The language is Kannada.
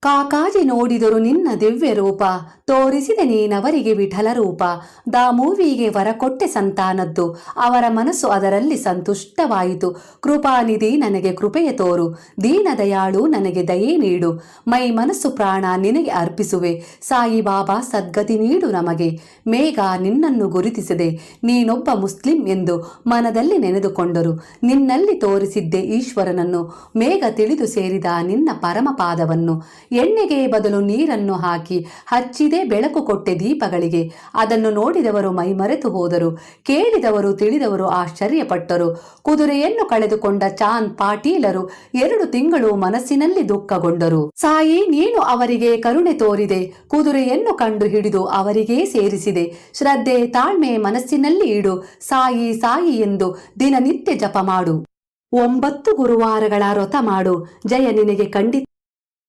ಕಾಕಾಜಿ ನೋಡಿದರು ನಿನ್ನ ದಿವ್ಯ ರೂಪ, ತೋರಿಸಿದೆ ನೀನವರಿಗೆ ವಿಠಲ ರೂಪ. ದಾಮೂವಿಗೆ ವರ ಕೊಟ್ಟೆ ಸಂತಾನದ್ದು, ಅವರ ಮನಸ್ಸು ಅದರಲ್ಲಿ ಸಂತುಷ್ಟವಾಯಿತು. ಕೃಪಾನಿಧಿ ನನಗೆ ಕೃಪೆಯ ತೋರು, ದೀನದಯಾಳು ನನಗೆ ದಯೆ ನೀಡು. ಮೈ ಮನಸ್ಸು ಪ್ರಾಣ ನಿನಗೆ ಅರ್ಪಿಸುವೆ, ಸಾಯಿಬಾಬಾ ಸದ್ಗತಿ ನೀಡು ನಮಗೆ. ಮೇಘ ನಿನ್ನನ್ನು ಗುರುತಿಸಿದೆ, ನೀನೊಬ್ಬ ಮುಸ್ಲಿಂ ಎಂದು ಮನದಲ್ಲಿ ನೆನೆದುಕೊಂಡರು. ನಿನ್ನಲ್ಲಿ ತೋರಿಸಿದ್ದೆ ಈಶ್ವರನನ್ನು, ಮೇಘ ತಿಳಿದು ಸೇರಿದ ನಿನ್ನ ಪರಮಪಾದವನ್ನು. ಎಣ್ಣೆಗೆ ಬದಲು ನೀರನ್ನು ಹಾಕಿ ಹಚ್ಚಿದೆ ಬೆಳಕು ಕೊಟ್ಟೆ ದೀಪಗಳಿಗೆ. ಅದನ್ನು ನೋಡಿದವರು ಮೈಮರೆತು ಹೋದರು, ಕೇಳಿದವರು ತಿಳಿದವರು ಆಶ್ಚರ್ಯಪಟ್ಟರು. ಕುದುರೆಯನ್ನು ಕಳೆದುಕೊಂಡ ಚಾಂದ್ ಪಾಟೀಲರು 2 ತಿಂಗಳು ಮನಸ್ಸಿನಲ್ಲಿ ದುಃಖಗೊಂಡರು. ಸಾಯಿ ನೀನು ಅವರಿಗೆ ಕರುಣೆ ತೋರಿದೆ, ಕುದುರೆಯನ್ನು ಕಂಡು ಹಿಡಿದು ಅವರಿಗೇ ಸೇರಿಸಿದೆ. ಶ್ರದ್ಧೆ ತಾಳ್ಮೆ ಮನಸ್ಸಿನಲ್ಲಿ ಇಡು, ಸಾಯಿ ಸಾಯಿ ಎಂದು ದಿನನಿತ್ಯ ಜಪ ಮಾಡು. 9 ಗುರುವಾರಗಳ ವ್ರತ ಮಾಡು, ಜಯ ನಿನಗೆ ಖಂಡಿತ.